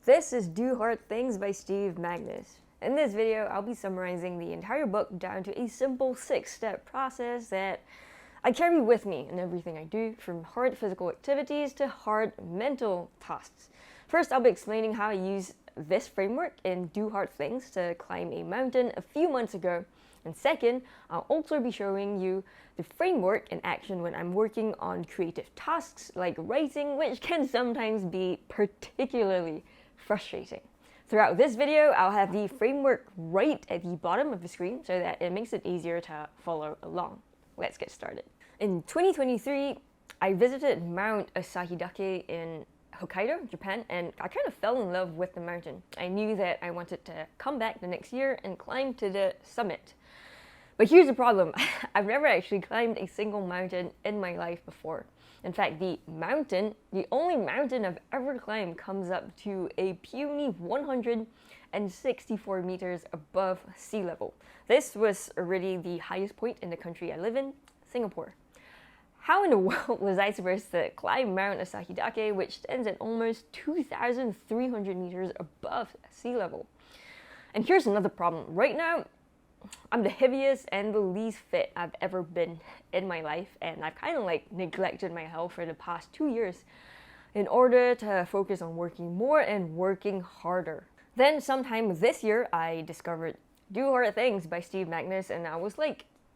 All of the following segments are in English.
This is Do Hard Things by Steve Magness. In this video, I'll be summarizing the entire book down to a simple 6-step process that I carry with me in everything I do, from hard physical activities to hard mental tasks. First, I'll be explaining how I use this framework in Do Hard Things to climb a mountain a few months ago. And second, I'll also be showing you the framework in action when I'm working on creative tasks like writing, which can sometimes be particularly frustrating. Throughout this video, I'll have the framework right at the bottom of the screen so that it makes it easier to follow along. Let's get started. In 2023, I visited Mount Asahidake in Hokkaido, Japan, and I kind of fell in love with the mountain. I knew that I wanted to come back the next year and climb to the summit. But here's the problem. I've never actually climbed a single mountain in my life before. In fact, the only mountain I've ever climbed comes up to a puny 164 meters above sea level. This was already the highest point in the country I live in, Singapore. How in the world was I supposed to climb Mount Asahidake, which stands at almost 2,300 meters above sea level? And here's another problem. Right now, I'm the heaviest and the least fit I've ever been in my life, and I've kind of neglected my health for the past 2 years in order to focus on working more and working harder. Then sometime this year, I discovered Do Hard Things by Steve Magness, and I was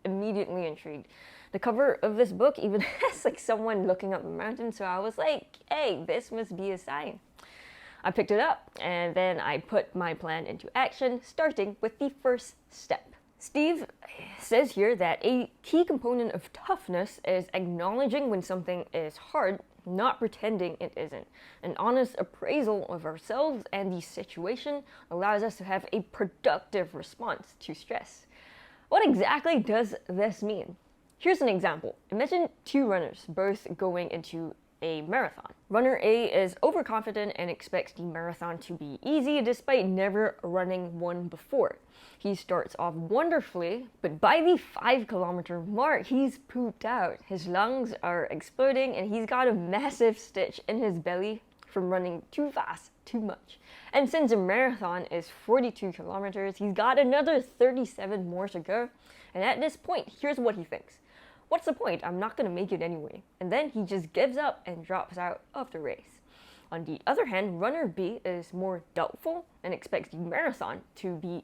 immediately intrigued. The cover of this book even has someone looking up a mountain, so I was like, hey, this must be a sign. I picked it up, and then I put my plan into action, starting with the first step. Steve says here that a key component of toughness is acknowledging when something is hard, not pretending it isn't. An honest appraisal of ourselves and the situation allows us to have a productive response to stress. What exactly does this mean? Here's an example. Imagine two runners, both going into a marathon. Runner A is overconfident and expects the marathon to be easy despite never running one before. He starts off wonderfully, but by the 5-kilometer mark, he's pooped out. His lungs are exploding and he's got a massive stitch in his belly from running too fast, too much. And since a marathon is 42 kilometers, he's got another 37 more to go. And at this point, here's what he thinks. What's the point? I'm not gonna make it anyway. And then he just gives up and drops out of the race. On the other hand, runner B is more doubtful and expects the marathon to be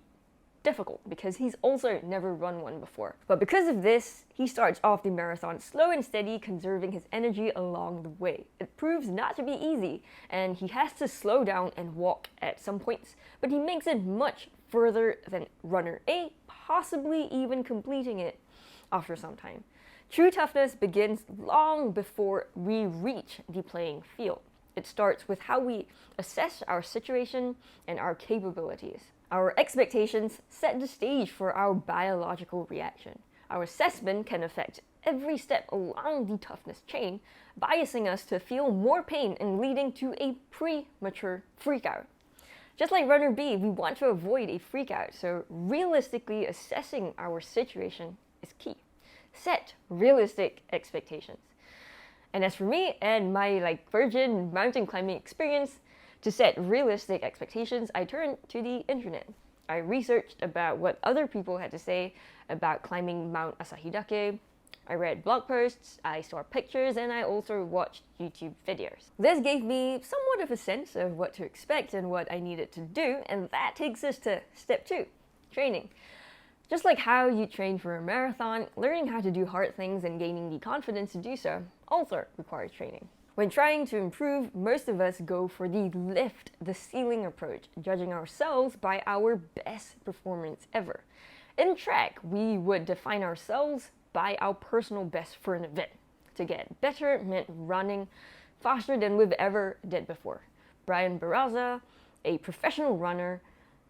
difficult because he's also never run one before. But because of this, he starts off the marathon slow and steady, conserving his energy along the way. It proves not to be easy, and he has to slow down and walk at some points, but he makes it much further than runner A, possibly even completing it after some time. True toughness begins long before we reach the playing field. It starts with how we assess our situation and our capabilities. Our expectations set the stage for our biological reaction. Our assessment can affect every step along the toughness chain, biasing us to feel more pain and leading to a premature freakout. Just like runner B, we want to avoid a freakout, so realistically assessing our situation is key. Set realistic expectations. And as for me and my virgin mountain climbing experience, to set realistic expectations, I turned to the internet. I researched about what other people had to say about climbing Mount Asahidake. I read blog posts, I saw pictures, and I also watched YouTube videos. This gave me somewhat of a sense of what to expect and what I needed to do, and that takes us to step 2, training. Just like how you train for a marathon, learning how to do hard things and gaining the confidence to do so also requires training. When trying to improve, most of us go for the lift the ceiling approach, judging ourselves by our best performance ever. In track, we would define ourselves by our personal best for an event. To get better meant running faster than we've ever did before. Brian Barraza, a professional runner,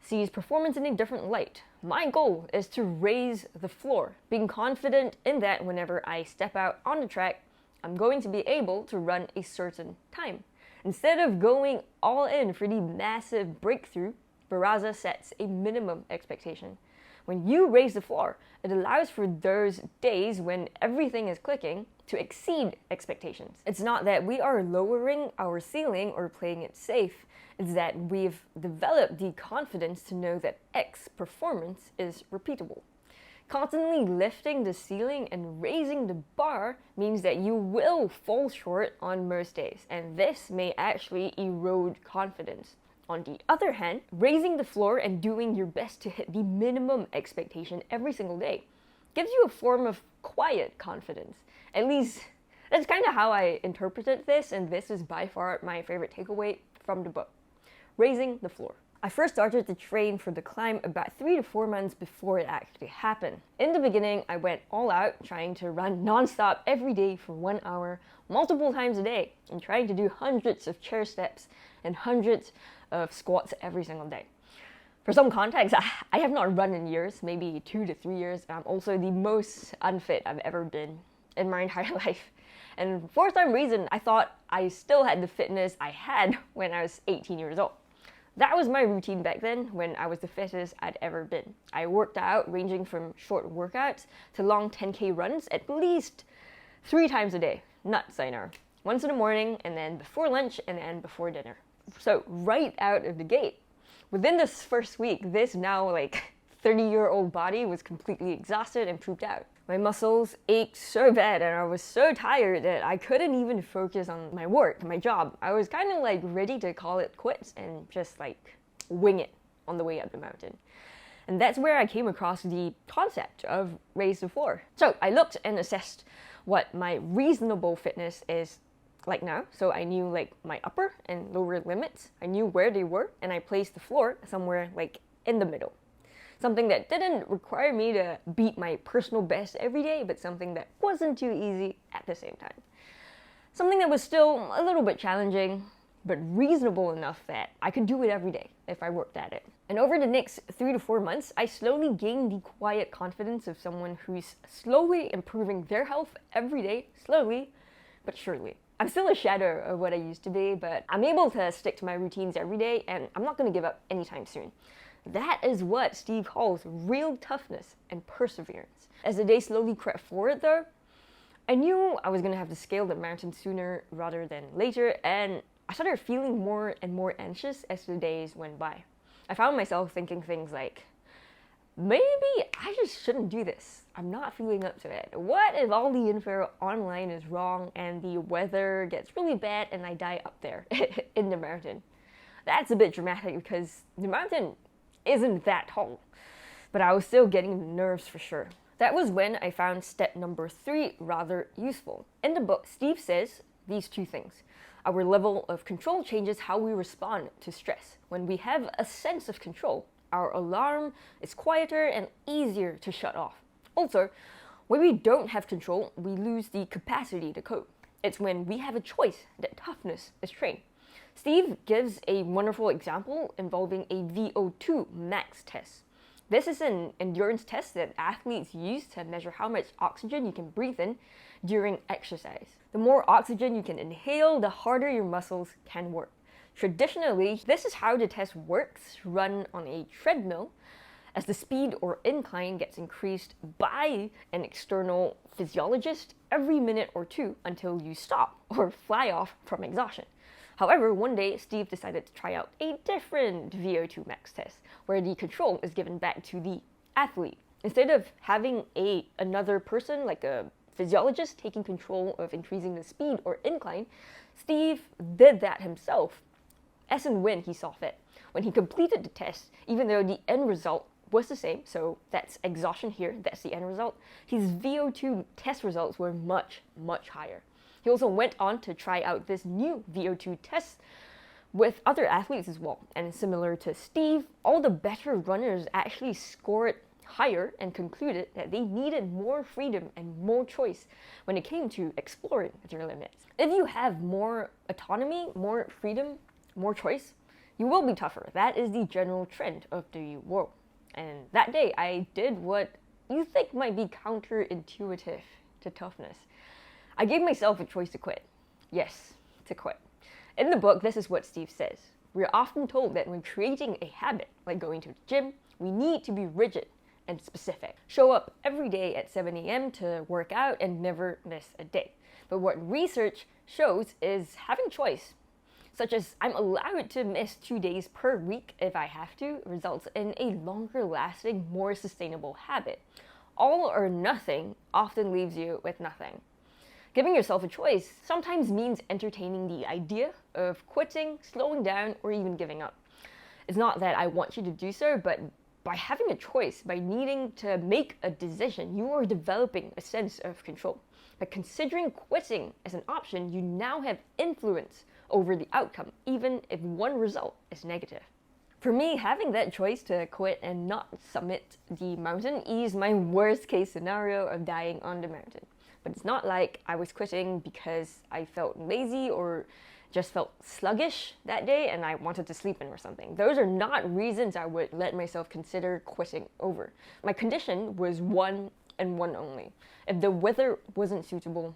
sees performance in a different light. My goal is to raise the floor, being confident in that whenever I step out on the track, I'm going to be able to run a certain time. Instead of going all in for the massive breakthrough, Barraza sets a minimum expectation. When you raise the floor, it allows for those days when everything is clicking to exceed expectations. It's not that we are lowering our ceiling or playing it safe, it's that we've developed the confidence to know that X performance is repeatable. Constantly lifting the ceiling and raising the bar means that you will fall short on most days, and this may actually erode confidence. On the other hand, raising the floor and doing your best to hit the minimum expectation every single day gives you a form of quiet confidence. At least, that's kind of how I interpreted this, and this is by far my favorite takeaway from the book. Raising the floor. I first started to train for the climb about 3 to 4 months before it actually happened. In the beginning, I went all out trying to run non-stop every day for 1 hour, multiple times a day, and trying to do hundreds of chair steps and hundreds of squats every single day. For some context, I have not run in years, maybe 2 to 3 years. I'm also the most unfit I've ever been in my entire life. And for some reason, I thought I still had the fitness I had when I was 18 years old. That was my routine back then when I was the fittest I'd ever been. I worked out ranging from short workouts to long 10K runs at least 3 times a day. Nuts, I know. Once in the morning, and then before lunch, and then before dinner. So right out of the gate, within this first week, this now 30-year-old body was completely exhausted and pooped out. My muscles ached so bad and I was so tired that I couldn't even focus on my work, my job. I was kind of ready to call it quits and just wing it on the way up the mountain. And that's where I came across the concept of raise the floor. So I looked and assessed what my reasonable fitness is like now. So I knew my upper and lower limits. I knew where they were, and I placed the floor somewhere in the middle. Something that didn't require me to beat my personal best every day, but something that wasn't too easy at the same time. Something that was still a little bit challenging, but reasonable enough that I could do it every day if I worked at it. And over the next 3 to 4 months, I slowly gained the quiet confidence of someone who's slowly improving their health every day, slowly but surely. I'm still a shadow of what I used to be, but I'm able to stick to my routines every day, and I'm not going to give up anytime soon. That is what Steve calls real toughness and perseverance. As the day slowly crept forward though, I knew I was going to have to scale the mountain sooner rather than later, and I started feeling more and more anxious as the days went by. I found myself thinking things like, maybe I just shouldn't do this. I'm not feeling up to it. What if all the info online is wrong and the weather gets really bad and I die up there in the mountain? That's a bit dramatic because the mountain isn't that tall, but I was still getting the nerves for sure. That was when I found step number 3 rather useful. In the book, Steve says these 2 things. Our level of control changes how we respond to stress. When we have a sense of control, our alarm is quieter and easier to shut off. Also, when we don't have control, we lose the capacity to cope. It's when we have a choice that toughness is trained. Steve gives a wonderful example involving a VO2 max test. This is an endurance test that athletes use to measure how much oxygen you can breathe in during exercise. The more oxygen you can inhale, the harder your muscles can work. Traditionally, this is how the test works, run on a treadmill, as the speed or incline gets increased by an external physiologist every minute or 2 until you stop or fly off from exhaustion. However, one day, Steve decided to try out a different VO2 max test, where the control is given back to the athlete. Instead of having another person, like a physiologist, taking control of increasing the speed or incline, Steve did that himself, as and when he saw fit. When he completed the test, even though the end result was the same, so that's exhaustion here, that's the end result, his VO2 test results were much, much higher. He also went on to try out this new VO2 test with other athletes as well. And similar to Steve, all the better runners actually scored higher and concluded that they needed more freedom and more choice when it came to exploring their limits. If you have more autonomy, more freedom, more choice, you will be tougher. That is the general trend of the world. And that day, I did what you think might be counterintuitive to toughness. I gave myself a choice to quit. Yes, to quit. In the book, this is what Steve says. We're often told that when creating a habit, like going to the gym, we need to be rigid and specific. Show up every day at 7 a.m. to work out and never miss a day. But what research shows is having choice, such as I'm allowed to miss 2 days per week if I have to, results in a longer lasting, more sustainable habit. All or nothing often leaves you with nothing. Giving yourself a choice sometimes means entertaining the idea of quitting, slowing down, or even giving up. It's not that I want you to do so, but by having a choice, by needing to make a decision, you are developing a sense of control. By considering quitting as an option, you now have influence over the outcome, even if one result is negative. For me, having that choice to quit and not summit the mountain eased my worst case scenario of dying on the mountain. But it's not like I was quitting because I felt lazy or just felt sluggish that day and I wanted to sleep in or something. Those are not reasons I would let myself consider quitting over. My condition was one and one only. If the weather wasn't suitable,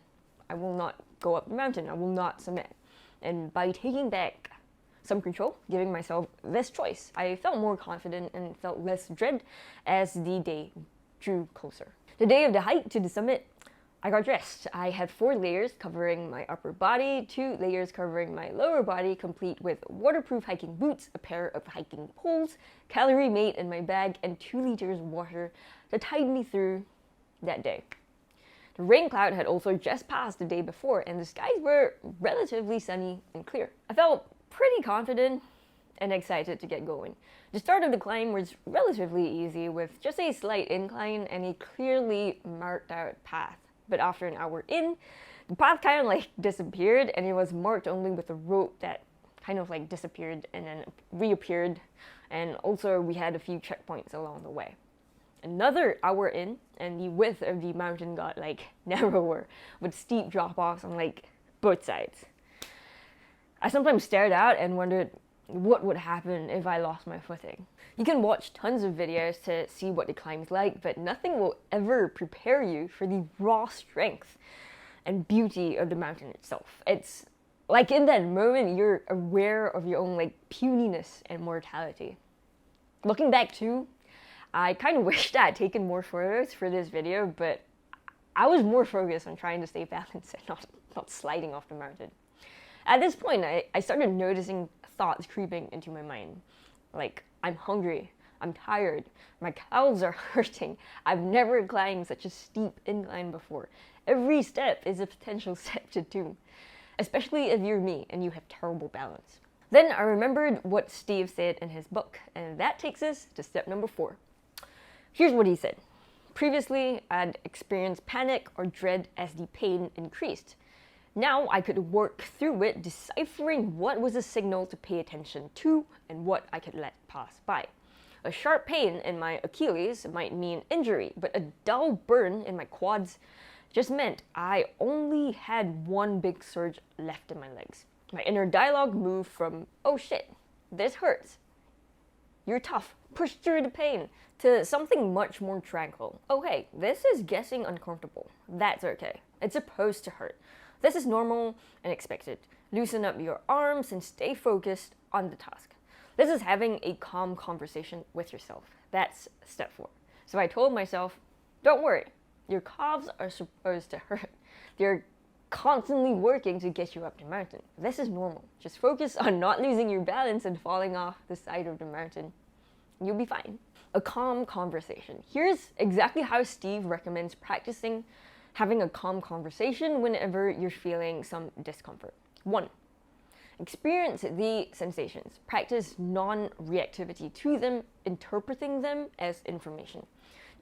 I will not go up the mountain. I will not submit. And by taking back some control, giving myself this choice, I felt more confident and felt less dread as the day drew closer. The day of the hike to the summit, I got dressed. I had 4 layers covering my upper body, 2 layers covering my lower body, complete with waterproof hiking boots, a pair of hiking poles, calorie mate in my bag, and 2 liters of water to tide me through that day. The rain cloud had also just passed the day before, and the skies were relatively sunny and clear. I felt pretty confident and excited to get going. The start of the climb was relatively easy, with just a slight incline and a clearly marked out path. But after an hour in, the path kind of disappeared, and it was marked only with a rope that kind of disappeared and then reappeared. And also we had a few checkpoints along the way. Another hour in, and the width of the mountain got narrower, with steep drop-offs on both sides. I sometimes stared out and wondered what would happen if I lost my footing. You can watch tons of videos to see what the climb's like, but nothing will ever prepare you for the raw strength and beauty of the mountain itself. It's like in that moment you're aware of your own puniness and mortality. Looking back too, I kind of wished I had taken more photos for this video, but I was more focused on trying to stay balanced and not sliding off the mountain. At this point, I started noticing thoughts creeping into my mind. I'm hungry, I'm tired, my calves are hurting, I've never climbed such a steep incline before. Every step is a potential step to doom, especially if you're me and you have terrible balance. Then I remembered what Steve said in his book, and that takes us to step number 4. Here's what he said. Previously, I'd experienced panic or dread as the pain increased. Now I could work through it, deciphering what was a signal to pay attention to and what I could let pass by. A sharp pain in my Achilles might mean injury, but a dull burn in my quads just meant I only had one big surge left in my legs. My inner dialogue moved from, oh shit, this hurts, you're tough, push through the pain, to something much more tranquil. Oh hey, this is getting uncomfortable. That's okay. It's supposed to hurt. This is normal and expected. Loosen up your arms and stay focused on the task. This is having a calm conversation with yourself. That's step 4. So I told myself, don't worry, your calves are supposed to hurt. They're constantly working to get you up the mountain. This is normal. Just focus on not losing your balance and falling off the side of the mountain. You'll be fine. A calm conversation. Here's exactly how Steve recommends practicing having a calm conversation whenever you're feeling some discomfort. 1. Experience the sensations. Practice non-reactivity to them, interpreting them as information.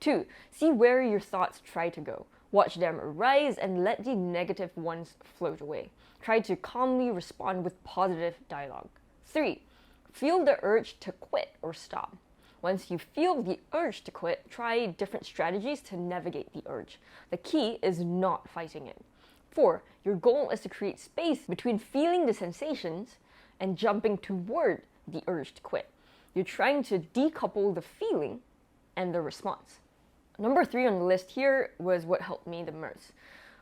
2. See where your thoughts try to go. Watch them arise and let the negative ones float away. Try to calmly respond with positive dialogue. 3. Feel the urge to quit or stop. Once you feel the urge to quit, try different strategies to navigate the urge. The key is not fighting it. 4. Your goal is to create space between feeling the sensations and jumping toward the urge to quit. You're trying to decouple the feeling and the response. Number 3 on the list here was what helped me the most.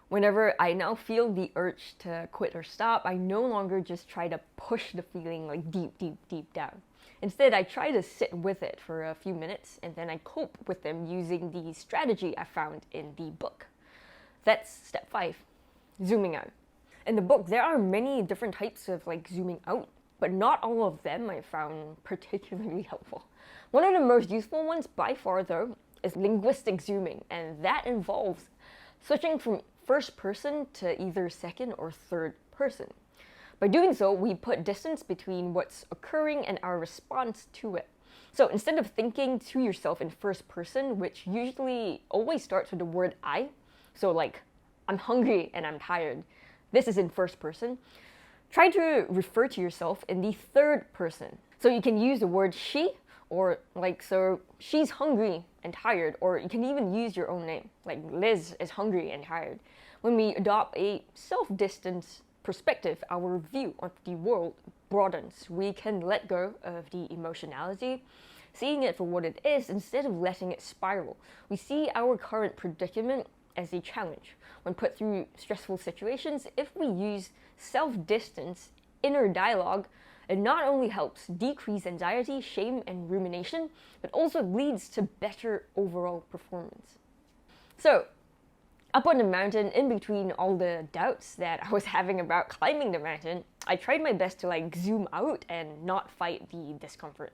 Whenever I now feel the urge to quit or stop, I no longer just try to push the feeling deep down. Instead, I try to sit with it for a few minutes and then I cope with them using the strategy I found in the book. That's step 5. zooming out. In the book, there are many different types of like zooming out, but not all of them I found particularly helpful. One of the most useful ones by far though is linguistic zooming, and that involves switching from first person to either second or third person. By doing so, we put distance between what's occurring and our response to it. So instead of thinking to yourself in first person, which usually always starts with the word I, so like, I'm hungry and I'm tired, this is in first person, try to refer to yourself in the third person. So you can use the word she, or like, so she's hungry and tired, or you can even use your own name, like Liz is hungry and tired. When we adopt a self-distance perspective, our view of the world broadens. We can let go of the emotionality, seeing it for what it is instead of letting it spiral. We see our current predicament as a challenge. When put through stressful situations, if we use self-distance, inner dialogue, it not only helps decrease anxiety, shame, and rumination, but also leads to better overall performance. So, up on the mountain, in between all the doubts that I was having about climbing the mountain, I tried my best to like zoom out and not fight the discomfort.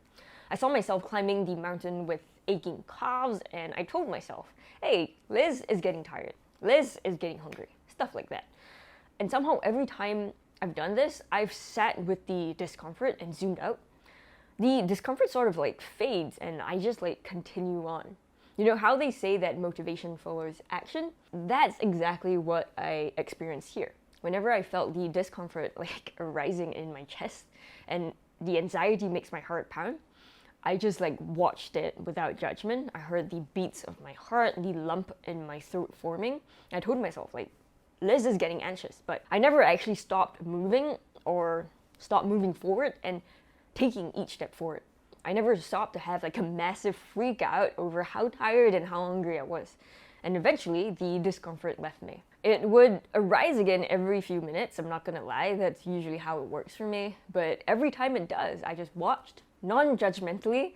I saw myself climbing the mountain with aching calves, and I told myself, hey, Liz is getting tired. Liz is getting hungry. Stuff like that. And somehow every time I've done this, I've sat with the discomfort and zoomed out. The discomfort sort of like fades, and I just like continue on. You know how they say that motivation follows action? That's exactly what I experienced here. Whenever I felt the discomfort like arising in my chest and the anxiety makes my heart pound, I just like watched it without judgment. I heard the beats of my heart, the lump in my throat forming. I told myself like, Liz is getting anxious, but I never actually stopped moving or stopped moving forward and taking each step forward. I never stopped to have like a massive freak out over how tired and how hungry I was. And eventually, the discomfort left me. It would arise again every few minutes, I'm not gonna lie, that's usually how it works for me. But every time it does, I just watched, non-judgmentally,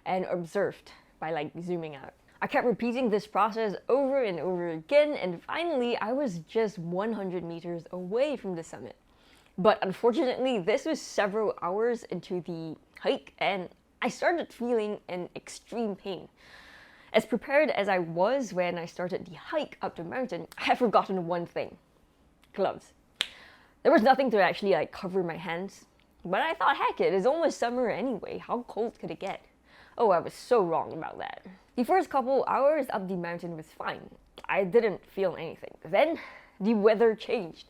and observed by like zooming out. I kept repeating this process over and over again, and finally, I was just 100 meters away from the summit. But unfortunately, this was several hours into the hike, and I started feeling an extreme pain. As prepared as I was when I started the hike up the mountain, I had forgotten one thing: gloves. There was nothing to actually like cover my hands, but I thought, heck, it is almost summer anyway, how cold could it get? Oh, I was so wrong about that. The first couple hours up the mountain was fine. I didn't feel anything. Then, the weather changed.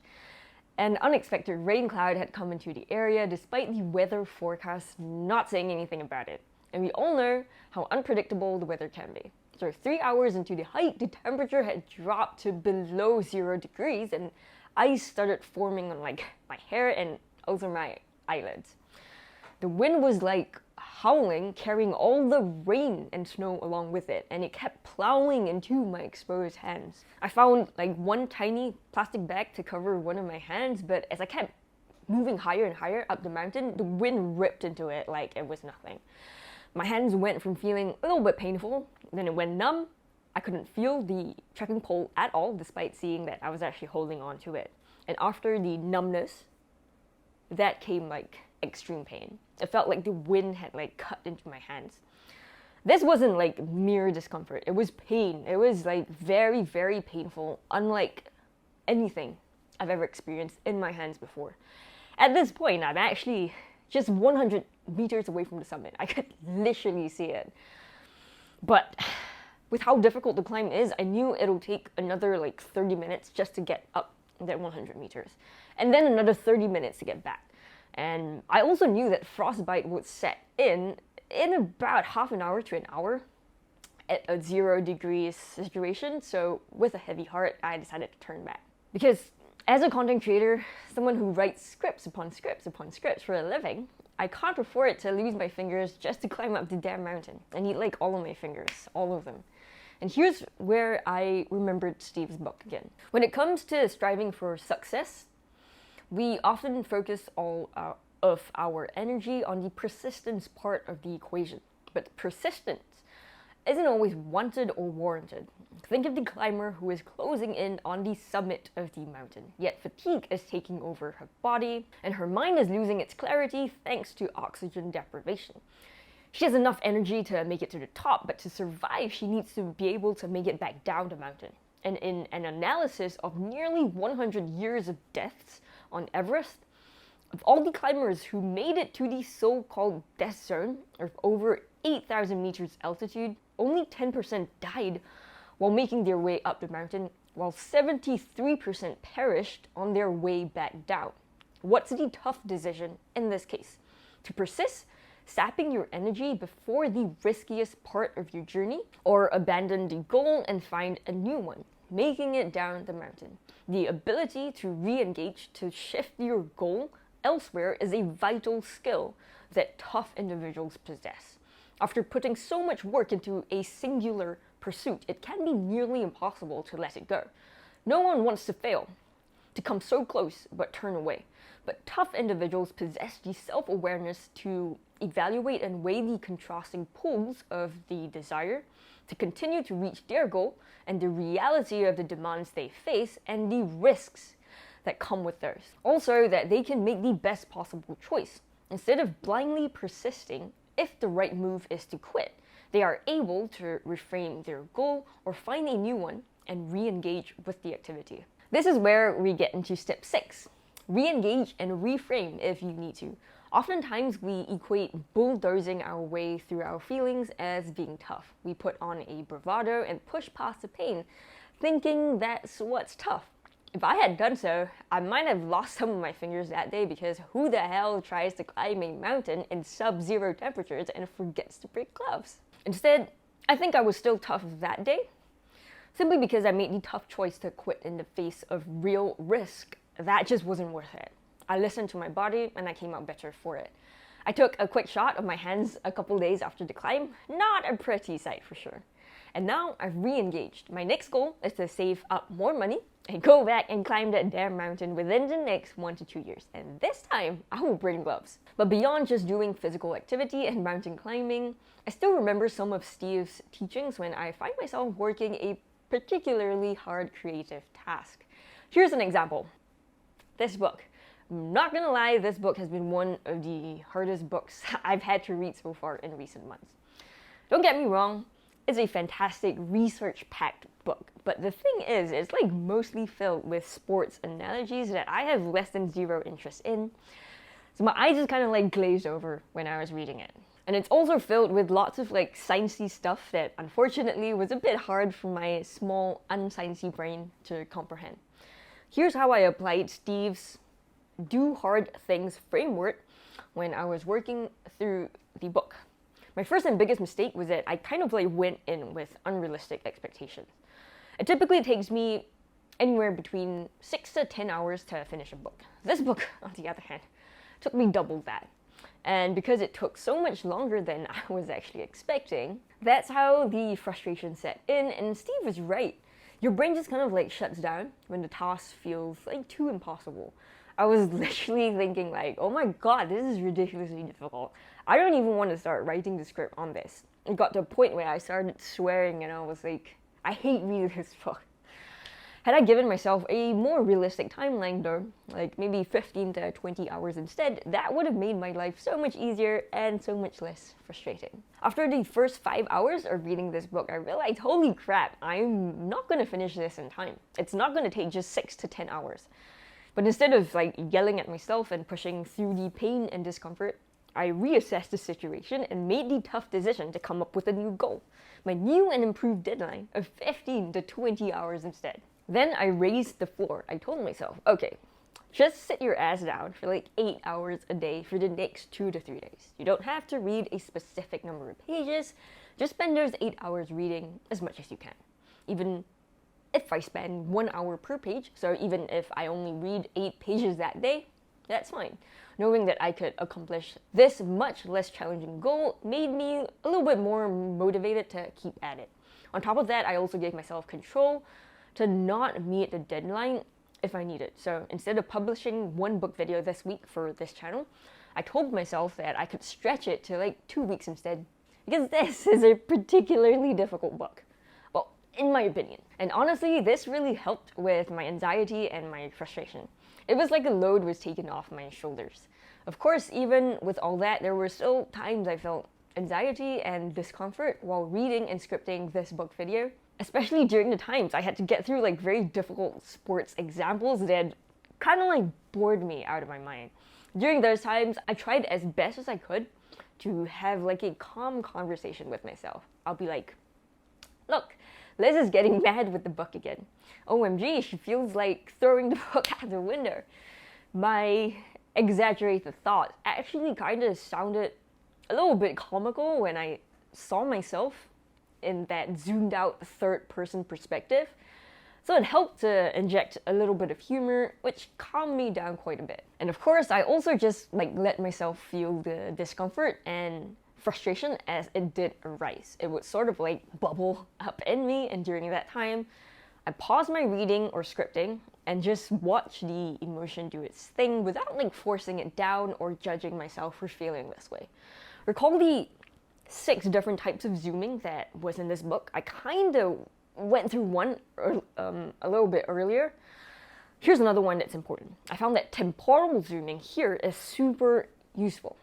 An unexpected rain cloud had come into the area despite the weather forecast not saying anything about it. And we all know how unpredictable the weather can be. So 3 hours into the hike, the temperature had dropped to below 0 degrees and ice started forming on like my hair and also my eyelids. The wind was like howling, carrying all the rain and snow along with it, and it kept plowing into my exposed hands. I found like one tiny plastic bag to cover one of my hands, but as I kept moving higher and higher up the mountain, the wind ripped into it like it was nothing. My hands went from feeling a little bit painful, then it went numb. I couldn't feel the trekking pole at all, despite seeing that I was actually holding on to it. And after the numbness, that came like extreme pain. It felt like the wind had like cut into my hands. This wasn't like mere discomfort, it was pain. It was like very, very painful, unlike anything I've ever experienced in my hands before. At this point, I'm actually just 100 meters away from the summit. I could literally see it. But with how difficult the climb is, I knew it'll take another like 30 minutes just to get up that 100 meters. And then another 30 minutes to get back. And I also knew that frostbite would set in about half an hour to an hour at a 0 degrees situation. So with a heavy heart, I decided to turn back. Because as a content creator, someone who writes scripts upon scripts upon scripts for a living, I can't afford to lose my fingers just to climb up the damn mountain. I need like all of my fingers, all of them. And here's where I remembered Steve's book again. When it comes to striving for success, we often focus all of our energy on the persistence part of the equation. But persistence isn't always wanted or warranted. Think of the climber who is closing in on the summit of the mountain, yet fatigue is taking over her body, and her mind is losing its clarity thanks to oxygen deprivation. She has enough energy to make it to the top, but to survive, she needs to be able to make it back down the mountain. And in an analysis of nearly 100 years of deaths on Everest, of all the climbers who made it to the so-called death zone of over 8,000 meters altitude, only 10% died while making their way up the mountain, while 73% perished on their way back down. What's the tough decision in this case? To persist, sapping your energy before the riskiest part of your journey, or abandon the goal and find a new one, making it down the mountain. The ability to re-engage, to shift your goal elsewhere is a vital skill that tough individuals possess. After putting so much work into a singular pursuit, it can be nearly impossible to let it go. No one wants to fail, to come so close but turn away. But tough individuals possess the self-awareness to evaluate and weigh the contrasting pulls of the desire to continue to reach their goal and the reality of the demands they face and the risks that come with those. Also, that they can make the best possible choice. Instead of blindly persisting, if the right move is to quit, they are able to reframe their goal or find a new one and re-engage with the activity. This is where we get into step 6. Re-engage and reframe if you need to. Oftentimes we equate bulldozing our way through our feelings as being tough. We put on a bravado and push past the pain, thinking that's what's tough. If I had done so, I might have lost some of my fingers that day, because who the hell tries to climb a mountain in sub-zero temperatures and forgets to break gloves? Instead, I think I was still tough that day, simply because I made the tough choice to quit in the face of real risk. That just wasn't worth it. I listened to my body and I came out better for it. I took a quick shot of my hands a couple days after the climb. Not a pretty sight for sure. And now I've re-engaged. My next goal is to save up more money and go back and climb that damn mountain within the next 1 to 2 years. And this time, I will bring gloves. But beyond just doing physical activity and mountain climbing, I still remember some of Steve's teachings when I find myself working a particularly hard creative task. Here's an example. This book. I'm not gonna lie, this book has been one of the hardest books I've had to read so far in recent months. Don't get me wrong, it's a fantastic research-packed book, but the thing is, it's like mostly filled with sports analogies that I have less than zero interest in, so my eyes just kind of like glazed over when I was reading it. And it's also filled with lots of like sciencey stuff that unfortunately was a bit hard for my small, unsciencey brain to comprehend. Here's how I applied Steve's do hard things framework when I was working through the book. My first and biggest mistake was that I kind of like went in with unrealistic expectations. It typically takes me anywhere between 6 to 10 hours to finish a book. This book, on the other hand, took me double that. And because it took so much longer than I was actually expecting, that's how the frustration set in. And Steve was right. Your brain just kind of like shuts down when the task feels like too impossible. I was literally thinking like, oh my god, this is ridiculously difficult. I don't even want to start writing the script on this. It got to a point where I started swearing and I was like, I hate reading this book. Had I given myself a more realistic timeline though, like maybe 15 to 20 hours instead, that would have made my life so much easier and so much less frustrating. After the first 5 hours of reading this book, I realized, holy crap, I'm not going to finish this in time. It's not going to take just 6 to 10 hours. But instead of like yelling at myself and pushing through the pain and discomfort, I reassessed the situation and made the tough decision to come up with a new goal. My new and improved deadline of 15 to 20 hours instead. Then I raised the floor. I told myself, okay, just sit your ass down for like 8 hours a day for the next 2 to 3 days. You don't have to read a specific number of pages. Just spend those 8 hours reading as much as you can. Even if I spend 1 hour per page, so even if I only read 8 pages that day, that's fine. Knowing that I could accomplish this much less challenging goal made me a little bit more motivated to keep at it. On top of that, I also gave myself control to not meet the deadline if I needed. So instead of publishing 1 book video this week for this channel, I told myself that I could stretch it to like 2 weeks instead. because this is a particularly difficult book. Well, in my opinion. And honestly, this really helped with my anxiety and my frustration. It was like a load was taken off my shoulders. Of course, even with all that, there were still times I felt anxiety and discomfort while reading and scripting this book video, especially during the times I had to get through like very difficult sports examples that kind of like bored me out of my mind. During those times, I tried as best as I could to have like a calm conversation with myself. I'll be like, look, Liz is getting mad with the book again. OMG, she feels like throwing the book out the window. My exaggerated thought actually kind of sounded a little bit comical when I saw myself in that zoomed out third person perspective. So it helped to inject a little bit of humor, which calmed me down quite a bit. And of course, I also just like let myself feel the discomfort and frustration as it did arise. It would sort of like bubble up in me, and during that time, I paused my reading or scripting and just watch the emotion do its thing without like forcing it down or judging myself for feeling this way. Recall the 6 different types of zooming that was in this book. I kind of went through one a little bit earlier. Here's another one that's important. I found that temporal zooming here is super useful.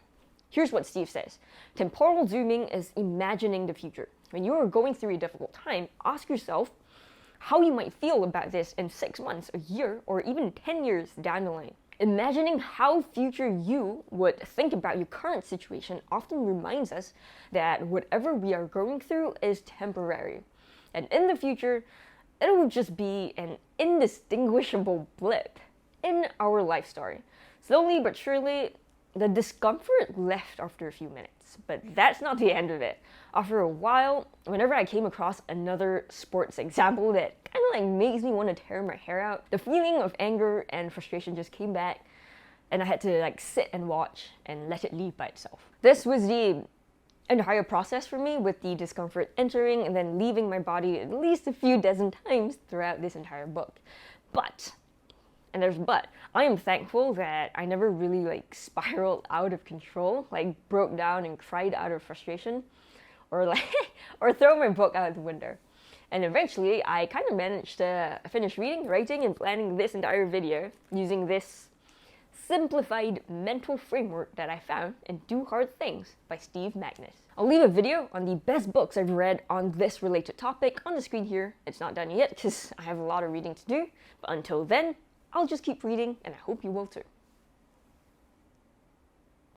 Here's what Steve says. Temporal zooming is imagining the future. When you are going through a difficult time, ask yourself how you might feel about this in 6 months, a year, or even 10 years down the line. Imagining how future you would think about your current situation often reminds us that whatever we are going through is temporary. And in the future, it will just be an indistinguishable blip in our life story. Slowly but surely, the discomfort left after a few minutes, but that's not the end of it. After a while, whenever I came across another sports example that kind of like makes me want to tear my hair out, the feeling of anger and frustration just came back, and I had to like sit and watch and let it leave by itself. This was the entire process for me, with the discomfort entering and then leaving my body at least a few dozen times throughout this entire book. But, and there's but, I am thankful that I never really like spiraled out of control, like broke down and cried out of frustration, or like or throw my book out the window. And eventually I kind of managed to finish reading, writing, and planning this entire video using this simplified mental framework that I found in Do Hard Things by Steve Magness. I'll leave a video on the best books I've read on this related topic on the screen here. It's not done yet because I have a lot of reading to do, but until then, I'll just keep reading, and I hope you will too.